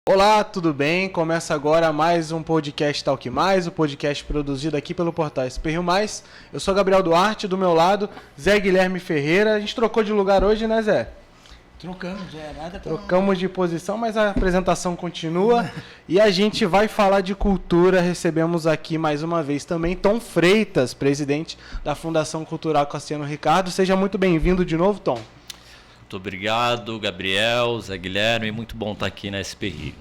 Olá, tudo bem? Começa agora mais um podcast Talk Mais, o podcast produzido aqui pelo portal SP Rio Mais. Eu sou Gabriel Duarte, do meu lado, Zé Guilherme Ferreira. A gente trocou de lugar hoje, né, Zé? Trocamos, nada. Trocamos de posição, mas a apresentação continua. E a gente vai falar de cultura. Recebemos aqui mais uma vez também Tom Freitas, presidente da Fundação Cultural Cassiano Ricardo. Seja muito bem-vindo de novo, Tom. Muito obrigado, Gabriel, Zé Guilherme, muito bom estar aqui na SP Rio.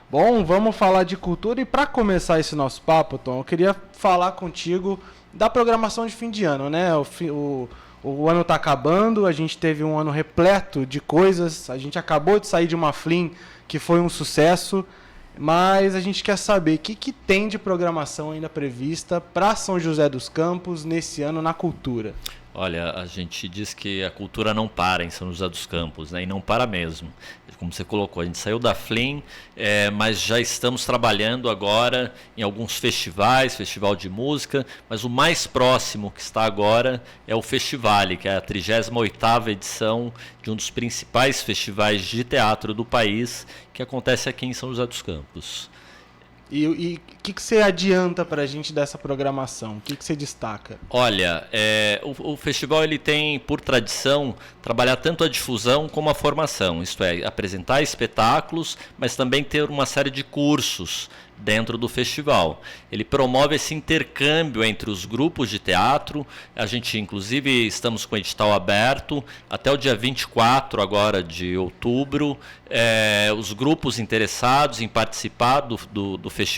Bom, vamos falar de cultura e para começar esse nosso papo, Tom, eu queria falar contigo da programação de fim de ano, né? O ano está acabando, a gente teve um ano repleto de coisas, a gente acabou de sair de uma Flim que foi um sucesso, mas a gente quer saber o que tem de programação ainda prevista para São José dos Campos nesse ano na cultura. Olha, a gente diz que a cultura não para em São José dos Campos, né? E não para mesmo. Como você colocou, a gente saiu da Flim, mas já estamos trabalhando agora em alguns festivais, festival de música, mas o mais próximo que está agora é o Festivale, que é a 38ª edição de um dos principais festivais de teatro do país, que acontece aqui em São José dos Campos. E o que você adianta para a gente dessa programação? O que você destaca? Olha, o festival ele tem por tradição trabalhar tanto a difusão como a formação, isto é, apresentar espetáculos, mas também ter uma série de cursos dentro do festival. Ele promove esse intercâmbio entre os grupos de teatro. A gente, inclusive, estamos com o edital aberto até o dia 24 agora de outubro. Os grupos interessados em participar do festival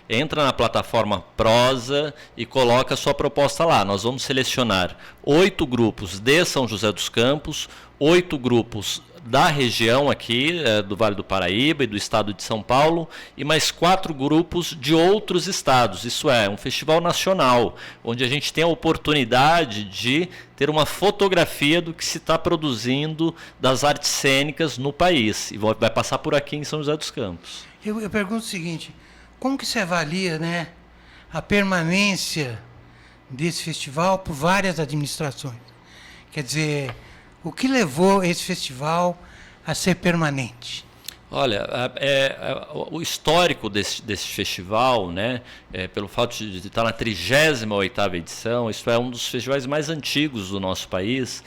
entra na plataforma Prosa e coloca a sua proposta lá. Nós vamos selecionar 8 grupos de São José dos Campos, 8 grupos da região aqui, do Vale do Paraíba e do estado de São Paulo, e mais 4 grupos de outros estados. Isso é, um festival nacional, onde a gente tem a oportunidade de ter uma fotografia do que se está produzindo das artes cênicas no país. E vai passar por aqui em São José dos Campos. Eu pergunto o seguinte, como que se avalia, né, a permanência desse festival por várias administrações? Quer dizer, o que levou esse festival a ser permanente? Olha, o histórico desse festival, né, pelo fato de estar na 38ª edição, isso é um dos festivais mais antigos do nosso país,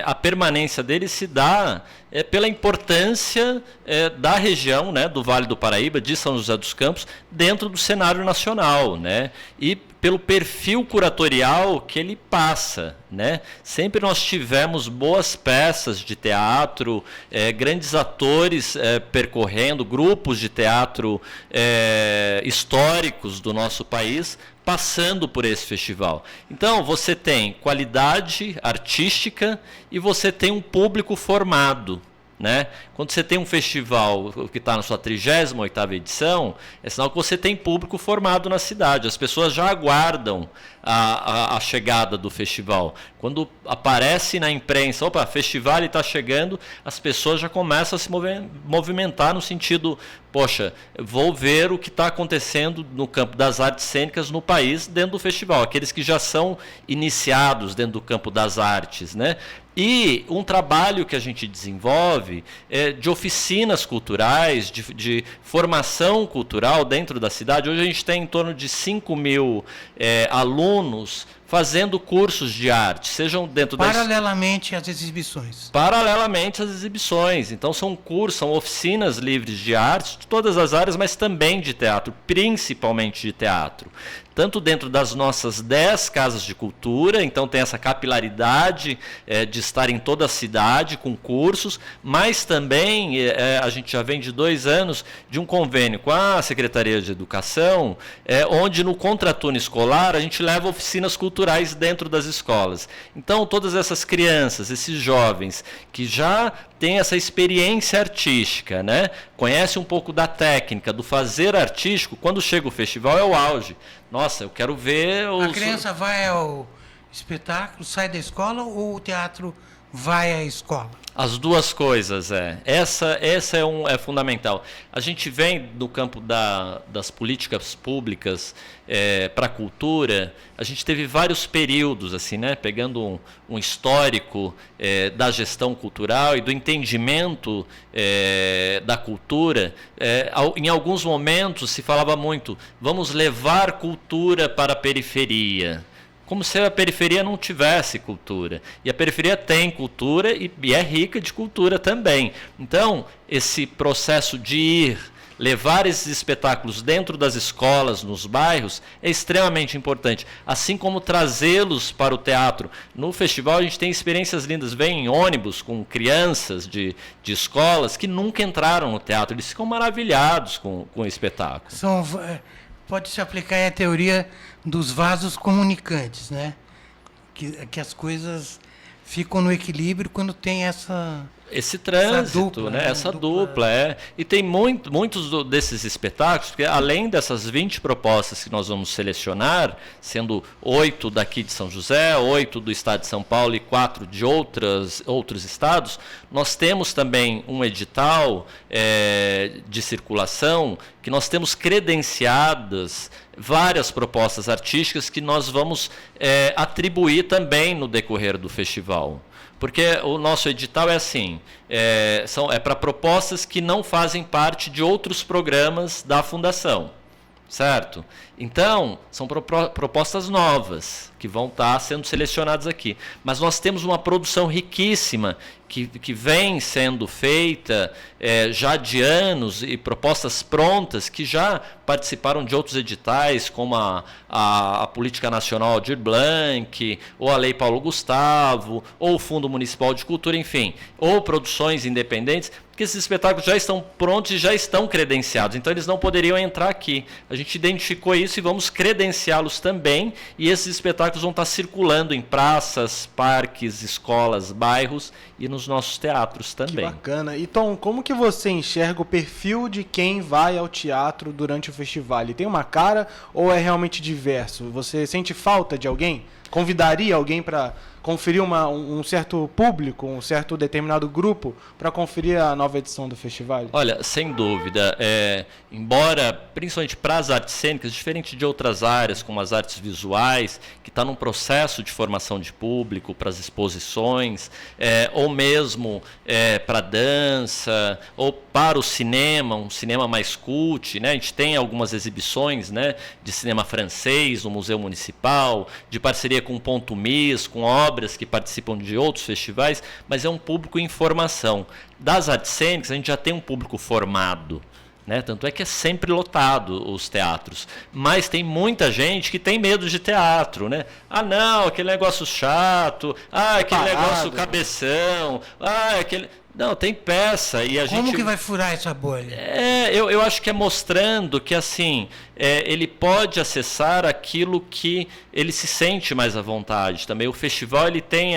a permanência dele se dá pela importância da região, né, do Vale do Paraíba, de São José dos Campos, dentro do cenário nacional, né, e pelo perfil curatorial que ele passa, né? Sempre nós tivemos boas peças de teatro, grandes atores percorrendo, grupos de teatro históricos do nosso país, passando por esse festival. Então, você tem qualidade artística e você tem um público formado, né? Quando você tem um festival que está na sua 38ª edição, é sinal que você tem público formado na cidade. As pessoas já aguardam a chegada do festival. Quando aparece na imprensa, opa, festival está chegando, as pessoas já começam a se movimentar no sentido, poxa, vou ver o que está acontecendo no campo das artes cênicas no país dentro do festival. Aqueles que já são iniciados dentro do campo das artes, né? E um trabalho que a gente desenvolve de oficinas culturais, de formação cultural dentro da cidade. Hoje a gente tem em torno de 5.000 alunos fazendo cursos de arte, sejam dentro paralelamente às exibições. Paralelamente às exibições. Então são cursos, são oficinas livres de arte, de todas as áreas, mas também de teatro, principalmente de teatro. Tanto dentro das nossas 10 casas de cultura, então tem essa capilaridade de estar em toda a cidade com cursos, mas também a gente já vem de 2 anos de um convênio com a Secretaria de Educação, onde no contraturno escolar a gente leva oficinas culturais dentro das escolas. Então todas essas crianças, esses jovens que já têm essa experiência artística, né, conhecem um pouco da técnica, do fazer artístico, quando chega o festival é o auge. Nossa, eu quero ver... A criança vai ao espetáculo sai da escola ou o teatro vai à escola? As duas coisas, Essa é fundamental. A gente vem do campo das políticas públicas para a cultura, a gente teve vários períodos, assim, né? Pegando um histórico da gestão cultural e do entendimento da cultura. Em alguns momentos se falava muito, vamos levar cultura para a periferia. Como se a periferia não tivesse cultura. E a periferia tem cultura e é rica de cultura também. Então, esse processo de levar esses espetáculos dentro das escolas, nos bairros, é extremamente importante. Assim como trazê-los para o teatro. No festival a gente tem experiências lindas. Vem em ônibus com crianças de escolas que nunca entraram no teatro. Eles ficam maravilhados com o espetáculo. Pode-se aplicar a teoria dos vasos comunicantes, né? Que as coisas ficam no equilíbrio quando tem esse trânsito, essa dupla. E tem muitos desses espetáculos, porque além dessas 20 propostas que nós vamos selecionar, sendo 8 daqui de São José, 8 do estado de São Paulo e 4 de outros estados, nós temos também um edital de circulação que nós temos credenciadas várias propostas artísticas que nós vamos atribuir também no decorrer do festival. Porque o nosso edital é assim, é para propostas que não fazem parte de outros programas da Fundação, certo? Então, são propostas novas que vão estar sendo selecionadas aqui. Mas nós temos uma produção riquíssima que vem sendo feita já de anos e propostas prontas que já participaram de outros editais, como a Política Nacional Aldir Blanc, ou a Lei Paulo Gustavo, ou o Fundo Municipal de Cultura, enfim, ou produções independentes, porque esses espetáculos já estão prontos e já estão credenciados, então eles não poderiam entrar aqui. A gente identificou isso e vamos credenciá-los também, e esses espetáculos vão estar circulando em praças, parques, escolas, bairros e nos nossos teatros também. Que bacana. E Tom, como que você enxerga o perfil de quem vai ao teatro durante o festival? Ele tem uma cara ou é realmente diverso? Você sente falta de alguém? Convidaria alguém para conferir um certo público, um certo determinado grupo para conferir a nova edição do festival? Olha, sem dúvida. Embora, principalmente para as artes cênicas, diferente de outras áreas, como as artes visuais, que está num processo de formação de público para as exposições, ou mesmo para a dança, ou para o cinema, um cinema mais cult, né? A gente tem algumas exibições, né, de cinema francês no Museu Municipal, de parceria com o Ponto Mis, com obras que participam de outros festivais, mas é um público em formação. Das artes cênicas, a gente já tem um público formado, né? Tanto é que é sempre lotado os teatros. Mas tem muita gente que tem medo de teatro, né? Ah, não, aquele negócio chato, aquele negócio cabeção, aquele... Não, tem peça e a gente... Como que vai furar essa bolha? Eu acho que é mostrando que, assim, ele pode acessar aquilo que ele se sente mais à vontade também. O festival ele tem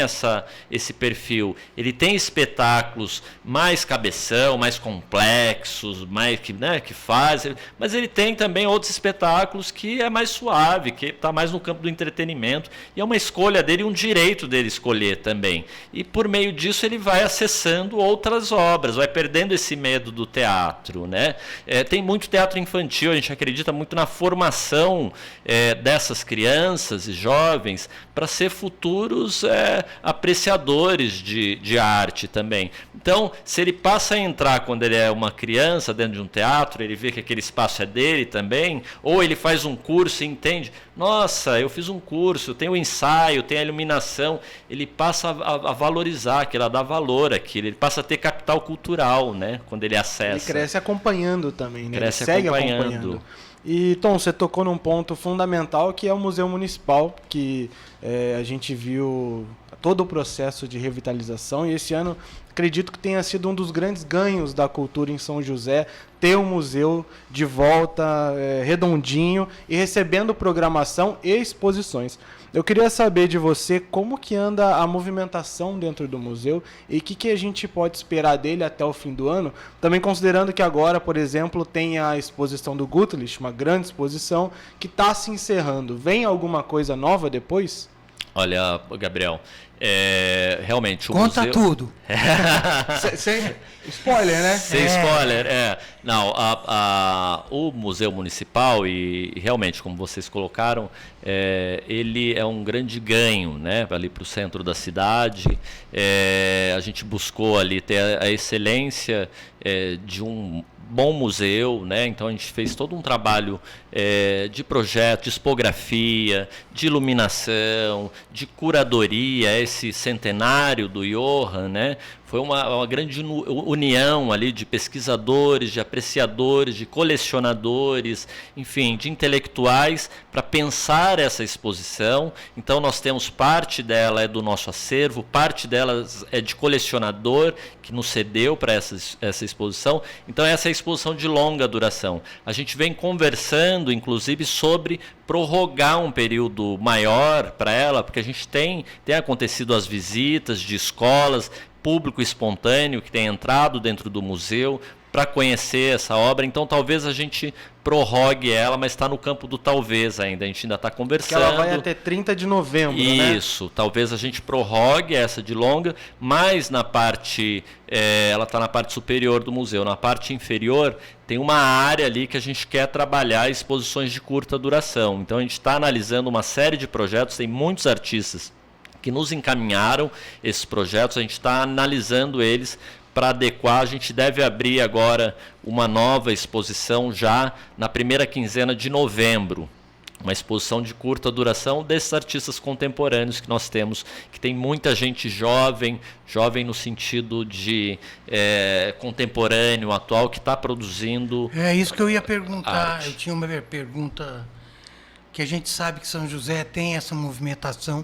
esse perfil. Ele tem espetáculos mais cabeção, mais complexos, mais que fazem, mas ele tem também outros espetáculos que é mais suave, que está mais no campo do entretenimento. E é uma escolha dele, um direito dele escolher também. E por meio disso ele vai acessando outras obras, vai perdendo esse medo do teatro, né? Tem muito teatro infantil, a gente acredita muito na formação dessas crianças e jovens para ser futuros apreciadores de arte também. Então, se ele passa a entrar quando ele é uma criança dentro de um teatro, ele vê que aquele espaço é dele também, ou ele faz um curso e entende, nossa, eu fiz um curso, tem o ensaio, tem a iluminação, ele passa a valorizar aquilo, a dar valor àquilo, ele passa a ter capital cultural, né, quando ele acessa. Ele cresce acompanhando também, né? Cresce ele segue acompanhando. E, Tom, você tocou num ponto fundamental que é o Museu Municipal, que a gente viu todo o processo de revitalização, e esse ano acredito que tenha sido um dos grandes ganhos da cultura em São José, ter o museu de volta redondinho e recebendo programação e exposições. Eu queria saber de você como que anda a movimentação dentro do museu e o que a gente pode esperar dele até o fim do ano, também considerando que agora, por exemplo, tem a exposição do Gutlicht, uma grande exposição que está se encerrando. Vem alguma coisa nova depois? Olha, Gabriel, realmente o Conta museu... tudo. Sem spoiler, né? Sem spoiler, Não, o Museu Municipal, e realmente, como vocês colocaram, ele é um grande ganho, né, ali para o centro da cidade. A gente buscou ali ter a excelência de um bom museu, né? Então a gente fez todo um trabalho de projeto, de expografia, de iluminação, de curadoria, esse centenário do Johann, né? Foi uma grande união ali de pesquisadores, de apreciadores, de colecionadores, enfim, de intelectuais para pensar essa exposição. Então nós temos parte dela é do nosso acervo, parte dela é de colecionador que nos cedeu para essa exposição. Então essa é a exposição de longa duração. A gente vem conversando, inclusive, sobre prorrogar um período maior para ela, porque a gente tem acontecido as visitas de escolas, público espontâneo que tem entrado dentro do museu para conhecer essa obra. Então talvez a gente prorrogue ela, mas está no campo do talvez ainda. A gente ainda está conversando. Que ela vai até 30 de novembro, né? Isso, talvez a gente prorrogue essa de longa, mas na parte, ela está na parte superior do museu. Na parte inferior tem uma área ali que a gente quer trabalhar exposições de curta duração. Então a gente está analisando uma série de projetos, tem muitos artistas que nos encaminharam esses projetos, a gente está analisando eles para adequar. A gente deve abrir agora uma nova exposição já na primeira quinzena de novembro, uma exposição de curta duração desses artistas contemporâneos que nós temos, que tem muita gente jovem no sentido de contemporâneo, atual, que está produzindo. É isso que eu ia perguntar. arte. Eu tinha uma pergunta, que a gente sabe que São José tem essa movimentação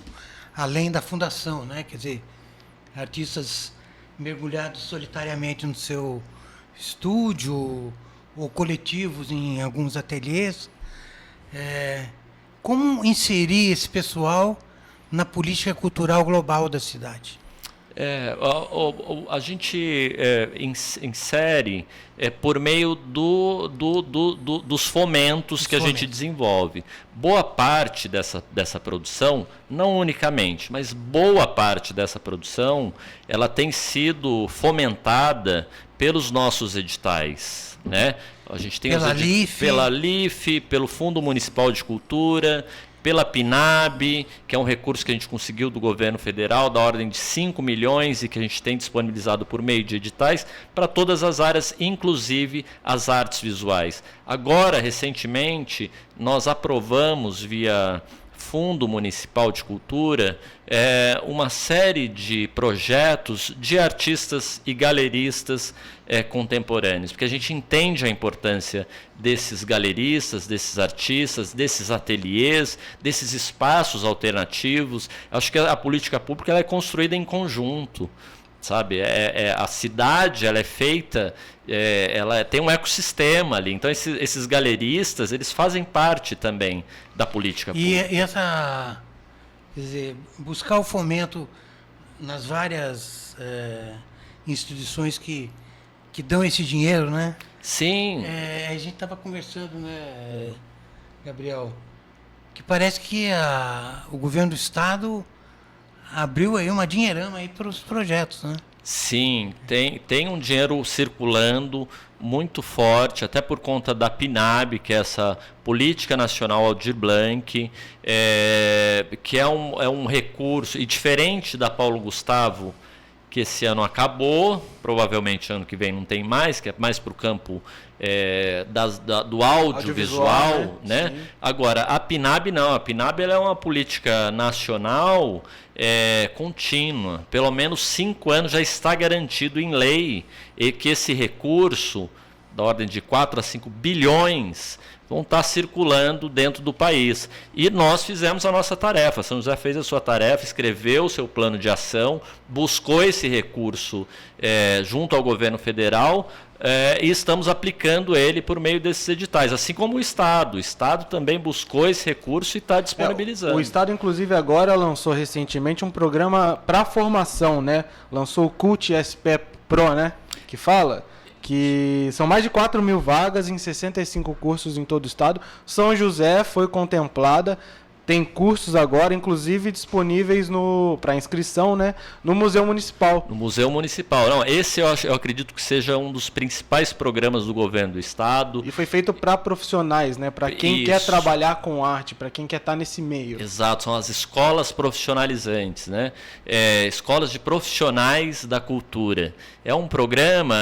além da fundação, né? Quer dizer, artistas mergulhados solitariamente no seu estúdio ou coletivos em alguns ateliês. Como inserir esse pessoal na política cultural global da cidade? A gente insere por meio dos fomentos que a gente desenvolve. Boa parte dessa produção, não unicamente, mas boa parte dessa produção, ela tem sido fomentada pelos nossos editais, né? A gente tem pela LIF, pelo Fundo Municipal de Cultura, pela PNAB, que é um recurso que a gente conseguiu do governo federal, da ordem de 5 milhões, e que a gente tem disponibilizado por meio de editais para todas as áreas, inclusive as artes visuais. Agora, recentemente, nós aprovamos via Fundo Municipal de Cultura uma série de projetos de artistas e galeristas contemporâneos, porque a gente entende a importância desses galeristas, desses artistas, desses ateliês, desses espaços alternativos. Acho que a política pública ela é construída em conjunto, sabe? A cidade ela é feita, ela tem um ecossistema ali. Então esses galeristas eles fazem parte também da política pública. E essa, quer dizer, buscar o fomento nas várias instituições que dão esse dinheiro, né? Sim. A gente estava conversando, né, Gabriel, que parece que o governo do estado abriu aí uma dinheirama aí para os projetos, né? Sim, tem um dinheiro circulando muito forte, até por conta da PNAB, que é essa Política Nacional Aldir Blanc, que é um recurso, e diferente da Paulo Gustavo, que esse ano acabou, provavelmente ano que vem não tem mais, que é mais para o campo do audiovisual, né? Agora, a PNAB não, a PNAB ela é uma política nacional contínua, pelo menos 5 anos já está garantido em lei, e que esse recurso, da ordem de 4 a 5 bilhões, vão estar circulando dentro do país. E nós fizemos a nossa tarefa. São José fez a sua tarefa, escreveu o seu plano de ação, buscou esse recurso junto ao governo federal, e estamos aplicando ele por meio desses editais, assim como o Estado. O Estado também buscou esse recurso e está disponibilizando. O Estado, inclusive, agora lançou recentemente um programa para formação, né? Lançou o CUT SP Pro, né? Que fala que são mais de 4 mil vagas em 65 cursos em todo o estado. São José foi contemplada tem cursos agora, inclusive disponíveis para inscrição, né, no Museu Municipal. No Museu Municipal. Não, esse eu acredito que seja um dos principais programas do governo do estado. E foi feito para profissionais, né, para quem quer trabalhar com arte, para quem quer estar nesse meio. Exato, são as escolas profissionalizantes, né? Escolas de profissionais da cultura. É um programa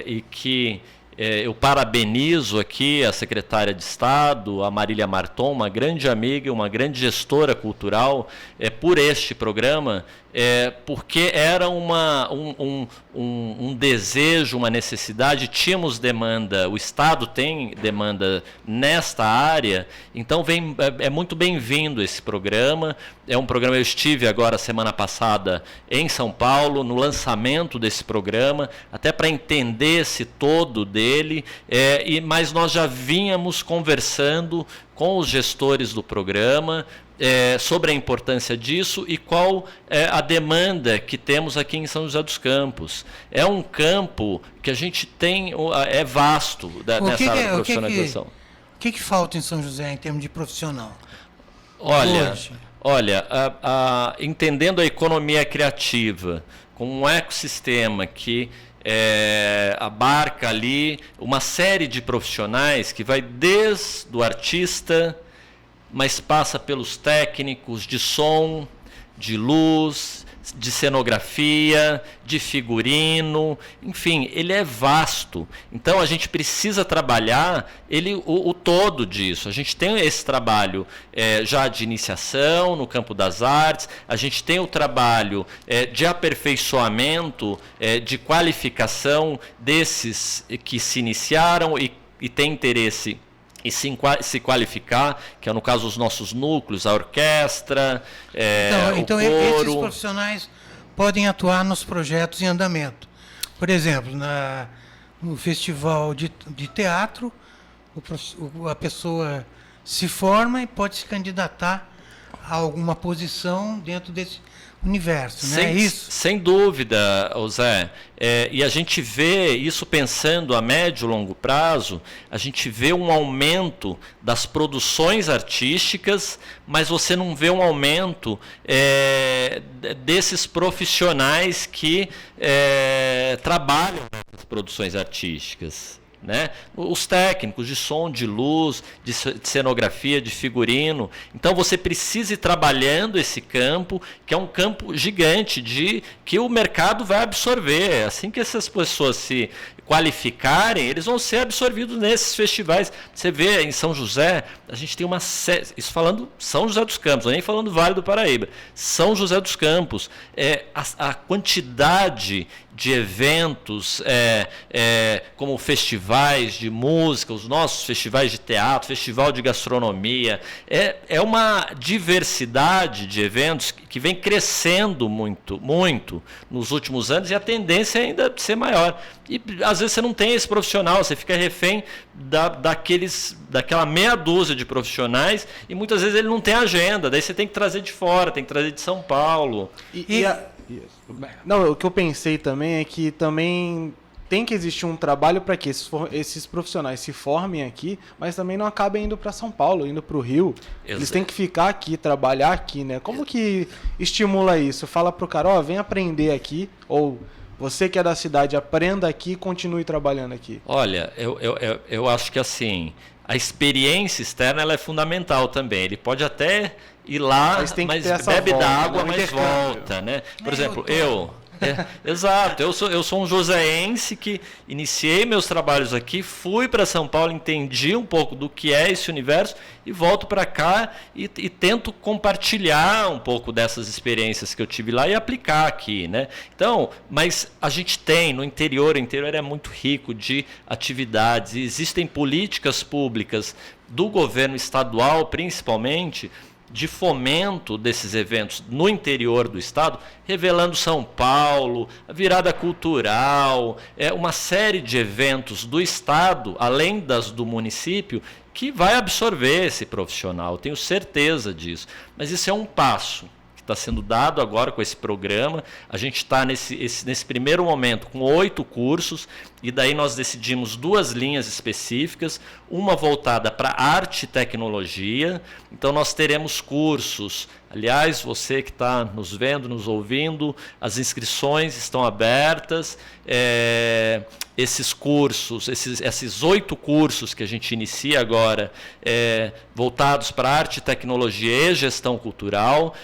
e que eu parabenizo aqui a secretária de Estado, a Marília Marton, uma grande amiga, uma grande gestora cultural, por este programa, porque era um desejo, uma necessidade, tínhamos demanda, o Estado tem demanda nesta área, então é muito bem-vindo esse programa. É um programa, eu estive agora semana passada em São Paulo, no lançamento desse programa, até para entender esse todo dele, mas nós já vínhamos conversando com os gestores do programa sobre a importância disso e qual é a demanda que temos aqui em São José dos Campos. É um campo que a gente tem, é vasto nessa área de profissionalização. O que falta em São José em termos de profissional? Olha, entendendo a economia criativa como um ecossistema que abarca ali uma série de profissionais que vai desde o artista, mas passa pelos técnicos de som, de luz, de cenografia, de figurino, enfim, ele é vasto. Então a gente precisa trabalhar o todo disso. A gente tem esse trabalho já de iniciação no campo das artes, a gente tem o trabalho de aperfeiçoamento, de qualificação desses que se iniciaram e têm interesse e se qualificar, que é no caso os nossos núcleos, a orquestra, então o coro. Esses profissionais podem atuar nos projetos em andamento. Por exemplo, no festival de teatro, a pessoa se forma e pode se candidatar a alguma posição dentro desse universo, não é isso? Sem dúvida, Zé. E a gente vê isso pensando a médio e longo prazo, a gente vê um aumento das produções artísticas, mas você não vê um aumento desses profissionais que trabalham nessas produções artísticas. Né? Os técnicos de som, de luz, de cenografia, de figurino. Então você precisa ir trabalhando esse campo, que é um campo gigante que o mercado vai absorver. Assim que essas pessoas se qualificarem, eles vão ser absorvidos nesses festivais. Você vê em São José, a gente tem uma série, isso falando São José dos Campos, nem falando Vale do Paraíba, São José dos Campos, a quantidade de eventos, como festivais de música, os nossos festivais de teatro, festival de gastronomia, é uma diversidade de eventos que vem crescendo muito, muito nos últimos anos, e a tendência é ainda ser maior. E às vezes você não tem esse profissional, você fica refém daquela meia dúzia de profissionais, e muitas vezes ele não tem agenda, daí você tem que trazer de fora, tem que trazer de São Paulo. Não, o que eu pensei também é que também tem que existir um trabalho para que esses profissionais se formem aqui, mas também não acabem indo para São Paulo, indo para o Rio. Exato. Eles têm que ficar aqui, trabalhar aqui, né? Como que estimula isso? Fala pro cara, vem aprender aqui, ou você que é da cidade, aprenda aqui e continue trabalhando aqui. Olha, eu acho que assim, a experiência externa ela é fundamental também. Ele pode até ir lá, mas bebe da água, mas volta, né? Por exemplo, exato, eu sou um joseense que iniciei meus trabalhos aqui, fui para São Paulo, entendi um pouco do que é esse universo e volto para cá e tento compartilhar um pouco dessas experiências que eu tive lá e aplicar aqui, né? Então, mas a gente tem o interior é muito rico de atividades, e existem políticas públicas do governo estadual, principalmente, de fomento desses eventos no interior do estado, revelando São Paulo, a virada cultural, uma série de eventos do estado, além das do município, que vai absorver esse profissional, tenho certeza disso. Mas isso é um passo que está sendo dado agora com esse programa. A gente está nesse primeiro momento com 8 cursos, e daí nós decidimos 2 linhas específicas, uma voltada para arte e tecnologia. Então nós teremos cursos. Aliás, você que está nos vendo, nos ouvindo, as inscrições estão abertas. Esses cursos, esses 8 cursos que a gente inicia agora, voltados para arte, tecnologia e gestão cultural.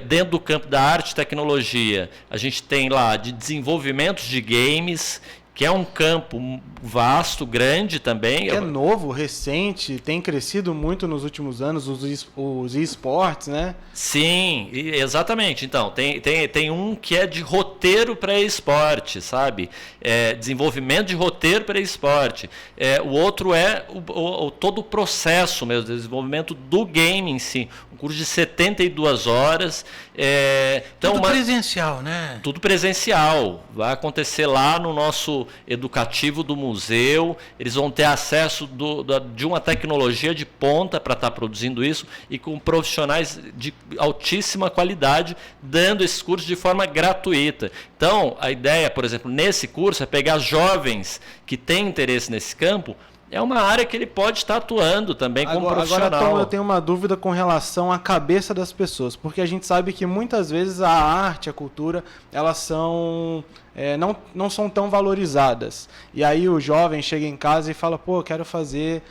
Dentro do campo da arte e tecnologia, a gente tem lá de desenvolvimento de games, que é um campo vasto, grande também. É novo, recente, tem crescido muito nos últimos anos, os esportes, né? Sim, exatamente. Então, tem um que é de roteiro para esporte, sabe? Desenvolvimento de roteiro para esporte. O outro é todo o processo mesmo, desenvolvimento do game em si. Um curso de 72 horas. Tudo presencial, né? Tudo presencial. Vai acontecer lá no nosso educativo do museu. Eles vão ter acesso de uma tecnologia de ponta para estar produzindo isso, e com profissionais de altíssima qualidade dando esses cursos de forma gratuita. Então, a ideia, por exemplo, nesse curso é pegar jovens que têm interesse nesse campo. É uma área que ele pode estar atuando também como profissional. Agora, Tom, eu tenho uma dúvida com relação à cabeça das pessoas, porque a gente sabe que muitas vezes a arte, a cultura, elas são não são tão valorizadas. E aí o jovem chega em casa e fala, pô, eu quero fazer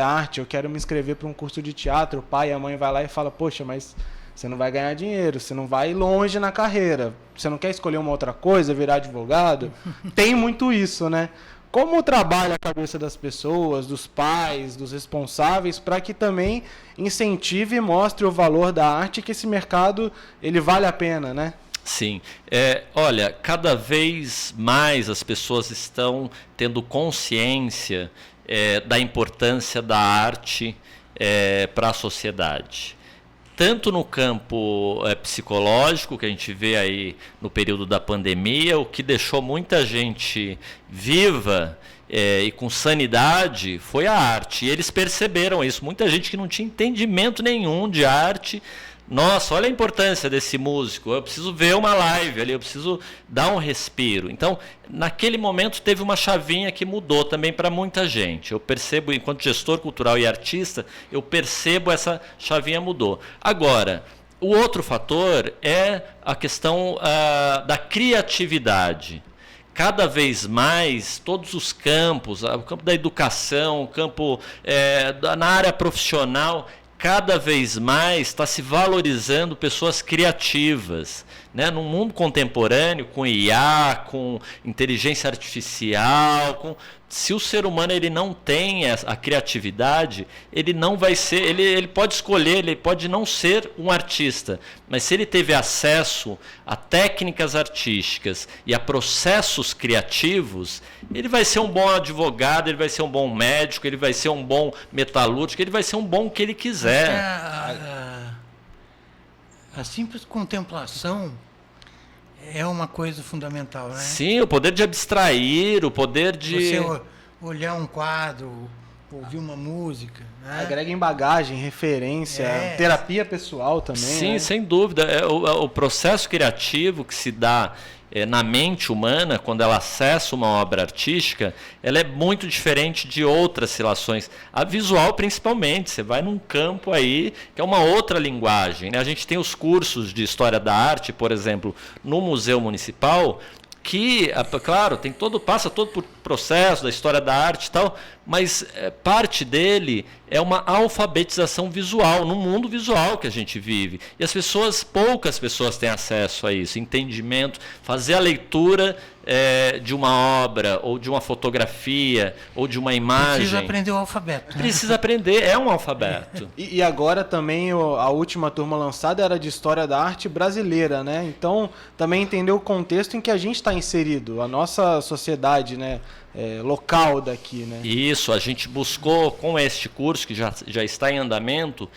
arte, eu quero me inscrever para um curso de teatro. O pai e a mãe vai lá e fala, poxa, mas você não vai ganhar dinheiro, você não vai longe na carreira, você não quer escolher uma outra coisa, virar advogado? Tem muito isso, né? Como trabalha a cabeça das pessoas, dos pais, dos responsáveis, para que também incentive e mostre o valor da arte, que esse mercado ele vale a pena, né? Sim. Olha, cada vez mais as pessoas estão tendo consciência da importância da arte para a sociedade. Tanto no campo psicológico, que a gente vê aí no período da pandemia, o que deixou muita gente viva e com sanidade foi a arte. E eles perceberam isso. Muita gente que não tinha entendimento nenhum de arte. Nossa, olha a importância desse músico, eu preciso ver uma live ali, eu preciso dar um respiro. Então, naquele momento teve uma chavinha que mudou também para muita gente. Eu percebo, enquanto gestor cultural e artista, eu percebo essa chavinha mudou. Agora, o outro fator é a questão da criatividade. Cada vez mais, todos os campos, o campo da educação, o campo na área profissional, cada vez mais está se valorizando pessoas criativas, né? No mundo contemporâneo, com IA, com inteligência artificial, se o ser humano ele não tem a criatividade, ele não vai ser, ele pode escolher, ele pode não ser um artista, mas se ele teve acesso a técnicas artísticas e a processos criativos, ele vai ser um bom advogado, ele vai ser um bom médico, ele vai ser um bom metalúrgico, ele vai ser um bom o que ele quiser. A simples contemplação é uma coisa fundamental, né? Sim, o poder de abstrair, o poder de... Você olhar um quadro, ouvir uma música, né? Agrega em bagagem, referência, terapia pessoal também. Sim, né? sem dúvida. O processo criativo que se dá na mente humana, quando ela acessa uma obra artística, ela é muito diferente de outras relações. A visual, principalmente. Você vai num campo aí que é uma outra linguagem, né? A gente tem os cursos de História da Arte, por exemplo, no Museu Municipal, que, claro, passa todo por processo da história da arte e tal, mas parte dele é uma alfabetização visual, no mundo visual que a gente vive. E poucas pessoas têm acesso a isso, entendimento, fazer a leitura de uma obra, ou de uma fotografia, ou de uma imagem. Precisa aprender o alfabeto. Né? Precisa aprender, é um alfabeto. E agora também a última turma lançada era de História da Arte brasileira, né? Então, também entender o contexto em que a gente está inserido, a nossa sociedade, né? Local daqui, né? Isso, a gente buscou, com este curso, que já está em andamento,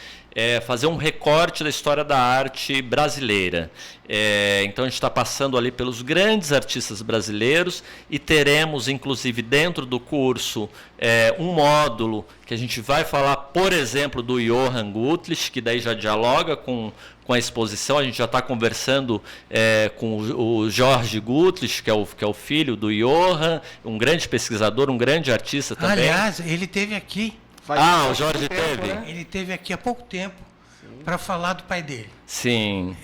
fazer um recorte da história da arte brasileira. Então a gente está passando ali pelos grandes artistas brasileiros e teremos, inclusive, dentro do curso, um módulo que a gente vai falar, por exemplo, do Johann Gutlich, que daí já dialoga com com a exposição. A gente já está conversando com o Jorge Gutlich, que é o filho do Johann, um grande pesquisador, um grande artista também. Aliás, ele esteve aqui. O Jorge teve? Né? Ele esteve aqui há pouco tempo para falar do pai dele. Sim.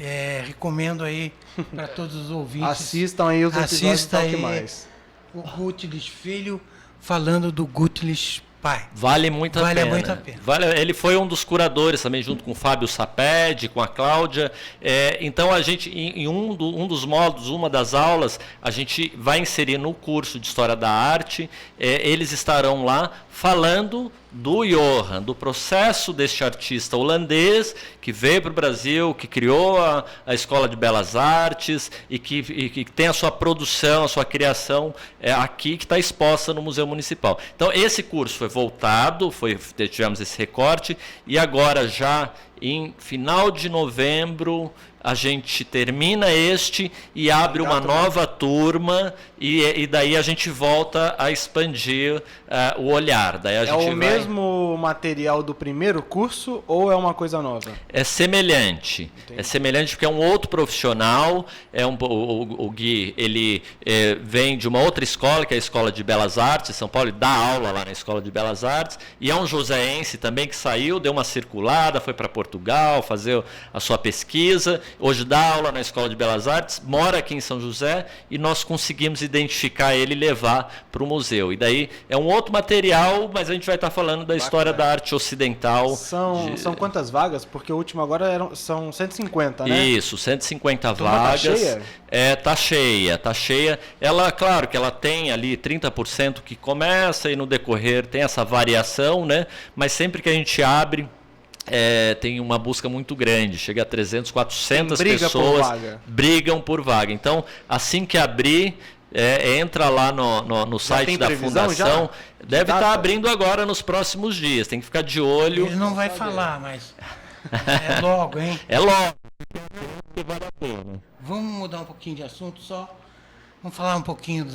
Recomendo aí para todos os ouvintes. Assistam aí os episódios do Talk Mais. O Gutlich filho falando do Gutlich pai. Vale muito a pena. Vale muito a pena. Ele foi um dos curadores também, junto com o Fábio Saped, com a Cláudia. Então, a gente, em um dos módulos, uma das aulas, a gente vai inserir no curso de História da Arte. Eles estarão lá falando do Johann, do processo deste artista holandês que veio para o Brasil, que criou a Escola de Belas Artes e que tem a sua produção, a sua criação aqui, que está exposta no Museu Municipal. Então, esse curso foi voltado, tivemos esse recorte, e agora já em final de novembro a gente termina e abre uma nova turma, e daí a gente volta a expandir o olhar. Daí a gente mesmo material do primeiro curso ou é uma coisa nova? É semelhante. Entendi. É semelhante porque é um outro profissional. O Gui, ele vem de uma outra escola, que é a Escola de Belas Artes de São Paulo, e dá aula lá na Escola de Belas Artes, e é um joseense também que saiu, deu uma circulada, foi para Portugal fazer a sua pesquisa. Hoje dá aula na Escola de Belas Artes, mora aqui em São José, e nós conseguimos identificar ele e levar para o museu. E daí é um outro material, mas a gente vai estar falando da história da arte ocidental. São quantas vagas? Porque o último agora são 150, né? Isso, 150 vagas. Tá cheia? Tá cheia. Ela, claro que ela tem ali 30% que começa, e no decorrer tem essa variação, né? Mas sempre que a gente abre, tem uma busca muito grande, chega a 300, 400 pessoas brigam por vaga. Então, assim que abrir, entra lá no site da Fundação. Deve estar abrindo agora nos próximos dias, tem que ficar de olho. Ele não vai falar, mas é logo, hein? É logo. Vale a pena. Vamos mudar um pouquinho de assunto só. Vamos falar um pouquinho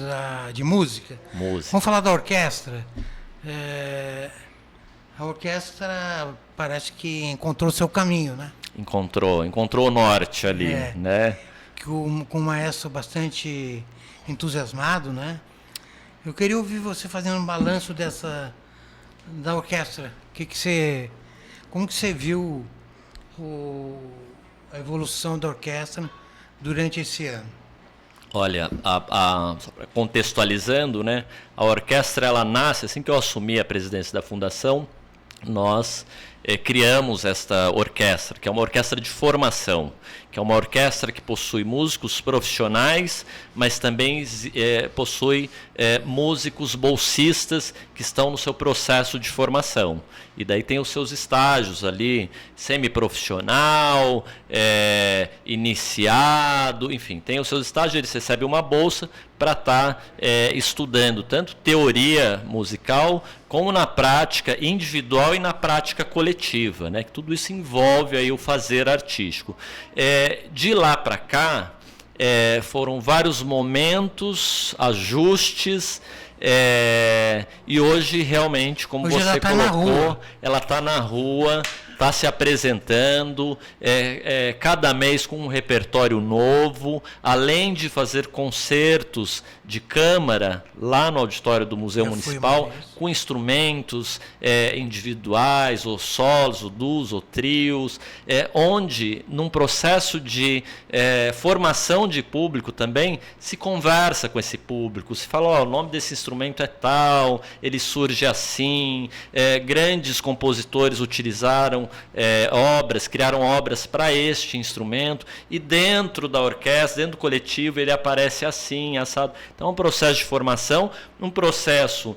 de música. Música. Vamos falar da orquestra. A orquestra parece que encontrou seu caminho, né? Encontrou o norte ali, né? Com um maestro bastante entusiasmado, né? Eu queria ouvir você fazendo um balanço da orquestra. Como que você viu a evolução da orquestra durante esse ano? Olha, contextualizando, né? A orquestra, ela nasce assim que eu assumi a presidência da Fundação. Nós criamos esta orquestra, que é uma orquestra de formação, que é uma orquestra que possui músicos profissionais, mas também possui músicos bolsistas que estão no seu processo de formação. E daí tem os seus estágios ali, semiprofissional, iniciado, enfim, tem os seus estágios, eles recebem uma bolsa para estar estudando tanto teoria musical como na prática individual e na prática coletiva, né? Que tudo isso envolve aí o fazer artístico. De lá para cá, foram vários momentos, ajustes, e hoje realmente, como hoje você colocou, ela está na rua, está se apresentando, cada mês com um repertório novo, além de fazer concertos de câmara lá no auditório do Museu Municipal, com instrumentos individuais, ou solos, ou duos, ou trios, onde, num processo de formação de público também, se conversa com esse público, se fala, o nome desse instrumento é tal, ele surge assim, grandes compositores utilizaram criaram obras para este instrumento, e dentro da orquestra, dentro do coletivo, ele aparece assim, assado. Então, é um processo de formação, um processo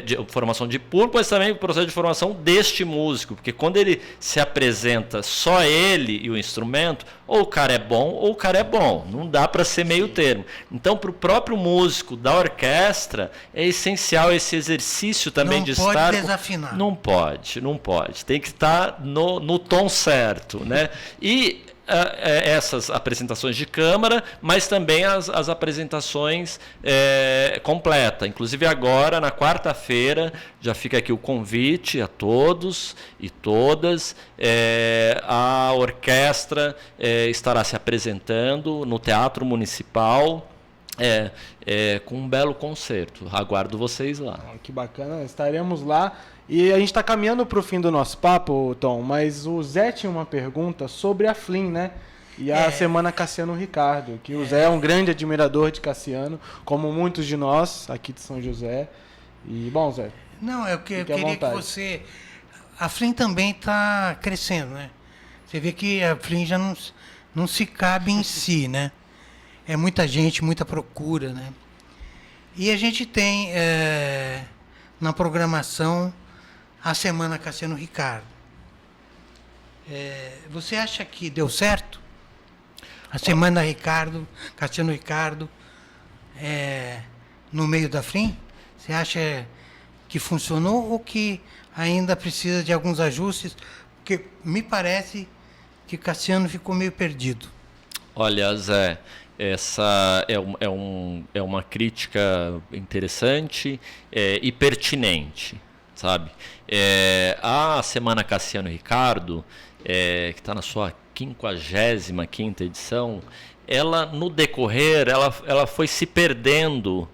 de formação de público, mas também um processo de formação deste músico, porque quando ele se apresenta só ele e o instrumento, ou o cara é bom, ou o cara é bom, não dá para ser meio termo. Então, para o próprio músico da orquestra, é essencial esse exercício também de estar... Não pode desafinar. Não pode, tem que estar no tom certo, né? E essas apresentações de câmara, mas também as apresentações completas. Inclusive agora, na quarta-feira, já fica aqui o convite a todos e todas. A orquestra estará se apresentando no Teatro Municipal com um belo concerto. Aguardo vocês lá. Que bacana, estaremos lá. E a gente está caminhando para o fim do nosso papo, Tom, mas o Zé tinha uma pergunta sobre a Flim, né? E a Semana Cassiano Ricardo, que o Zé é um grande admirador de Cassiano, como muitos de nós aqui de São José. E, bom, Zé, Não, eu queria que você... A Flim também está crescendo, né? Você vê que a Flim já não se cabe em si, né? É muita gente, muita procura, né? E a gente tem na programação a Semana Cassiano Ricardo. Você acha que deu certo? A Semana Cassiano Ricardo, no meio da Flim? Você acha que funcionou ou que ainda precisa de alguns ajustes? Porque me parece que Cassiano ficou meio perdido. Olha, Zé, essa é uma crítica interessante e pertinente, sabe? A Semana Cassiano Ricardo, que está na sua 55ª edição, ela, no decorrer, ela foi se perdendo,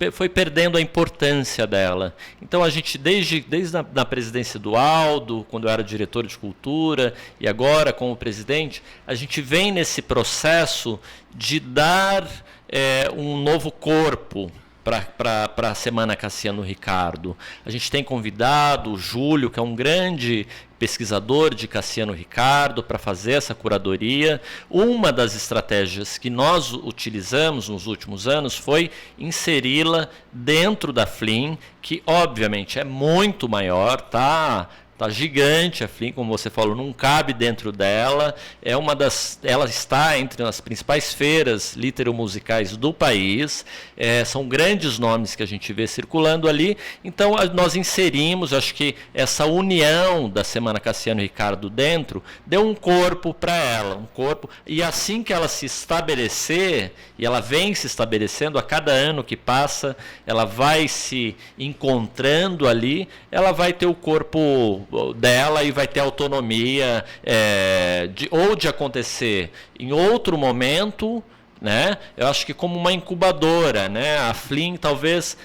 foi perdendo a importância dela. Então a gente, desde na presidência do Aldo, quando eu era diretor de cultura, e agora como presidente, a gente vem nesse processo de dar um novo corpo para a Semana Cassiano Ricardo. A gente tem convidado o Júlio, que é um grande pesquisador de Cassiano Ricardo, para fazer essa curadoria. Uma das estratégias que nós utilizamos nos últimos anos foi inseri-la dentro da Flim, que obviamente é muito maior, tá gigante a Flim, como você falou, não cabe dentro dela. Ela está entre as principais feiras literomusicais do país. São grandes nomes que a gente vê circulando ali. Então nós inserimos, acho que essa união da Semana Cassiano Ricardo dentro deu um corpo para ela, um corpo. E assim que ela se estabelecer, e ela vem se estabelecendo a cada ano que passa, ela vai se encontrando ali, ela vai ter o corpo dela e vai ter autonomia de acontecer em outro momento, né? Eu acho que como uma incubadora, né? A Flim talvez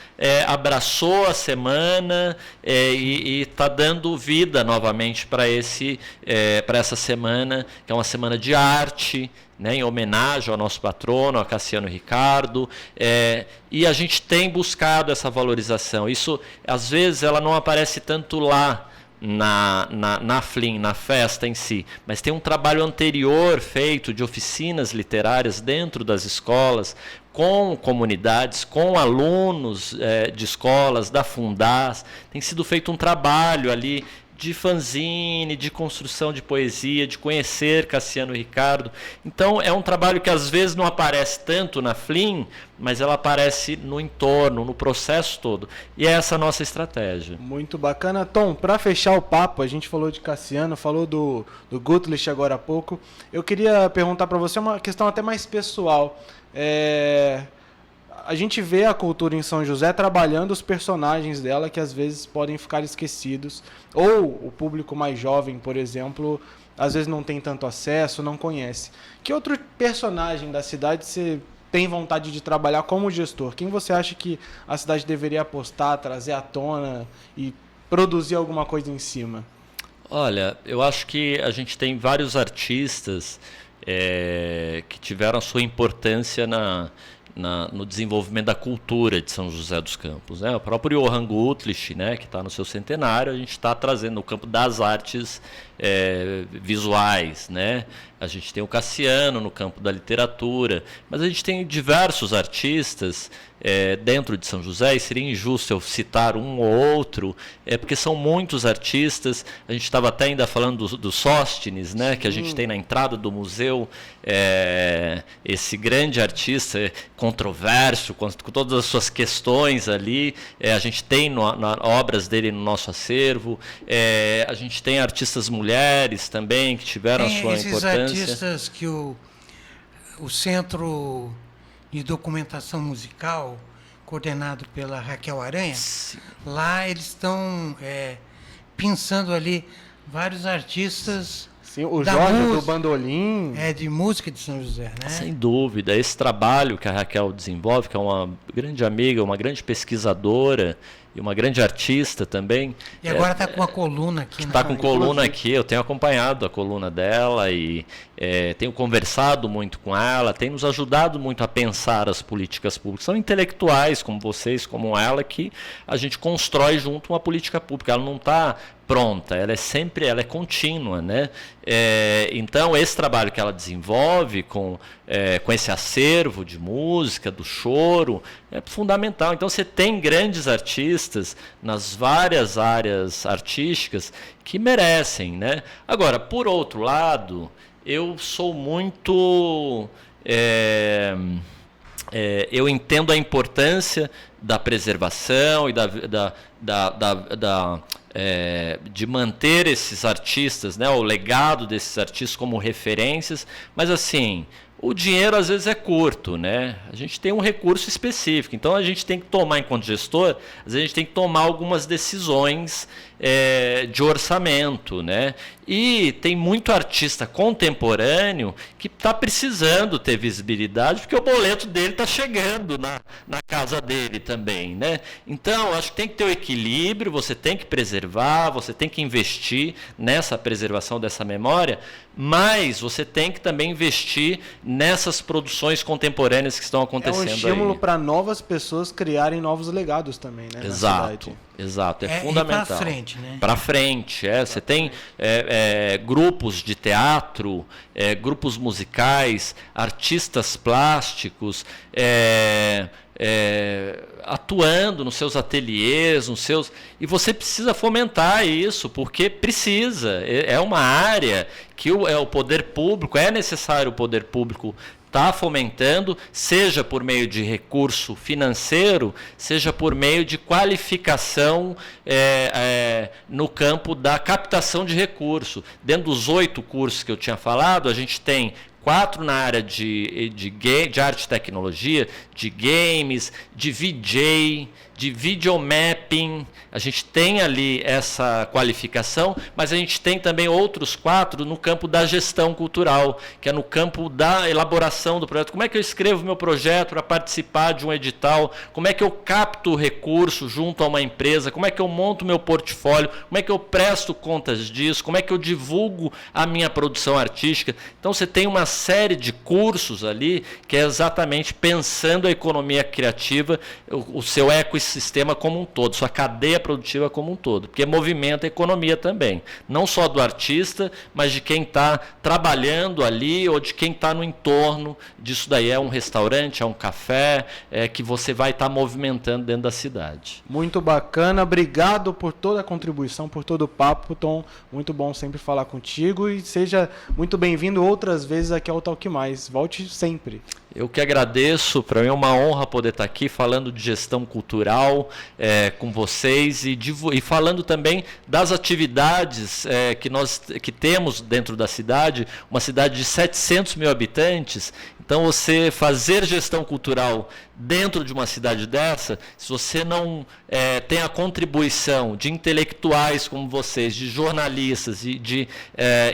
abraçou a semana e está dando vida novamente para essa semana, que é uma semana de arte, né, em homenagem ao nosso patrono, a Cassiano Ricardo, e a gente tem buscado essa valorização. Isso, às vezes, ela não aparece tanto lá na Flim, na festa em si, mas tem um trabalho anterior feito de oficinas literárias dentro das escolas, com comunidades, com alunos de escolas, da Fundas. Tem sido feito um trabalho ali de fanzine, de construção de poesia, de conhecer Cassiano Ricardo. Então é um trabalho que às vezes não aparece tanto na Flim, mas ela aparece no entorno, no processo todo. E é essa a nossa estratégia. Muito bacana. Tom, para fechar o papo, a gente falou de Cassiano, falou do Gutlich agora há pouco. Eu queria perguntar para você uma questão até mais pessoal. A gente vê a cultura em São José trabalhando os personagens dela que às vezes podem ficar esquecidos. Ou o público mais jovem, por exemplo, às vezes não tem tanto acesso, não conhece. Que outro personagem da cidade você tem vontade de trabalhar como gestor? Quem você acha que a cidade deveria apostar, trazer à tona e produzir alguma coisa em cima? Olha, eu acho que a gente tem vários artistas que tiveram a sua importância no desenvolvimento da cultura de São José dos Campos, né? O próprio Johann Gutlich, né, que está no seu centenário, a gente está trazendo no campo das artes visuais, né? A gente tem o Cassiano no campo da literatura, mas a gente tem diversos artistas dentro de São José, e seria injusto eu citar um ou outro, porque são muitos artistas. A gente estava até ainda falando do Sóstenes, né, que a gente tem na entrada do museu, esse grande artista controverso, com todas as suas questões ali. A gente tem obras dele no nosso acervo. A gente tem artistas mulheres também que tiveram a sua importância. Esses artistas que o Centro de Documentação Musical, coordenado pela Raquel Aranha, sim, lá eles estão pensando ali vários artistas. Sim, o Jorge do Bandolim. De música de São José, né? Sem dúvida. Esse trabalho que a Raquel desenvolve, que é uma grande amiga, uma grande pesquisadora e uma grande artista também. E agora está com uma coluna aqui. Está com coluna aqui, eu tenho acompanhado a coluna dela e tenho conversado muito com ela, tem nos ajudado muito a pensar as políticas públicas. São intelectuais como vocês, como ela, que a gente constrói junto uma política pública. Ela não está pronta, ela é contínua, né? Então, esse trabalho que ela desenvolve com esse acervo de música, do choro, é fundamental. Então, você tem grandes artistas nas várias áreas artísticas que merecem, né? Agora, por outro lado, eu sou muito... eu entendo a importância da preservação e de manter esses artistas, né, o legado desses artistas como referências, mas assim, o dinheiro às vezes é curto, né? A gente tem um recurso específico, então a gente tem que tomar, enquanto gestor, às vezes a gente tem que tomar algumas decisões de orçamento, né? E tem muito artista contemporâneo que está precisando ter visibilidade, porque o boleto dele está chegando na casa dele também, né? Então, acho que tem que ter o equilíbrio, você tem que preservar, você tem que investir nessa preservação dessa memória, mas você tem que também investir nessas produções contemporâneas que estão acontecendo aí. É um estímulo para novas pessoas criarem novos legados também, né? Exato, exato. É fundamental. Para frente, né? Para frente, Você tem grupos de teatro, grupos musicais, artistas plásticos, atuando nos seus ateliês, e você precisa fomentar isso, porque precisa. É uma área que o poder público, é necessário o poder público está fomentando, seja por meio de recurso financeiro, seja por meio de qualificação no campo da captação de recurso. Dentro dos 8 cursos que eu tinha falado, a gente tem 4 na área de arte e tecnologia, de games, de VJ, de videomapping. A gente tem ali essa qualificação, mas a gente tem também outros 4 no campo da gestão cultural, que é no campo da elaboração do projeto. Como é que eu escrevo meu projeto para participar de um edital? Como é que eu capto o recurso junto a uma empresa? Como é que eu monto meu portfólio? Como é que eu presto contas disso? Como é que eu divulgo a minha produção artística? Então, você tem uma série de cursos ali que é exatamente pensando a economia criativa, o seu ecossistema como um todo, sua cadeia produtiva como um todo, porque movimenta a economia também, não só do artista, mas de quem está trabalhando ali ou de quem está no entorno disso daí. É um restaurante, é um café, que você vai estar movimentando dentro da cidade. Muito bacana, obrigado por toda a contribuição, por todo o papo, Tom. Muito bom sempre falar contigo e seja muito bem-vindo outras vezes aqui ao Talk Mais. Volte sempre. Eu que agradeço, para mim é uma honra poder estar aqui falando de gestão cultural com vocês e falando também das atividades que temos dentro da cidade, uma cidade de 700 mil habitantes. Então, você fazer gestão cultural dentro de uma cidade dessa, se você não tem a contribuição de intelectuais como vocês, de jornalistas e de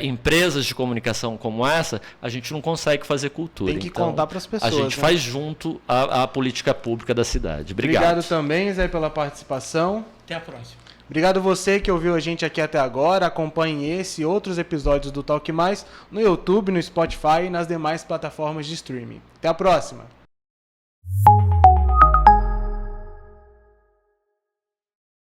empresas de comunicação como essa, a gente não consegue fazer cultura. Tem que contar para as pessoas. A gente faz junto a política pública da cidade. Obrigado também, Zé, pela participação. Até a próxima. Obrigado você que ouviu a gente aqui até agora. Acompanhe esse e outros episódios do Talk Mais no YouTube, no Spotify e nas demais plataformas de streaming. Até a próxima!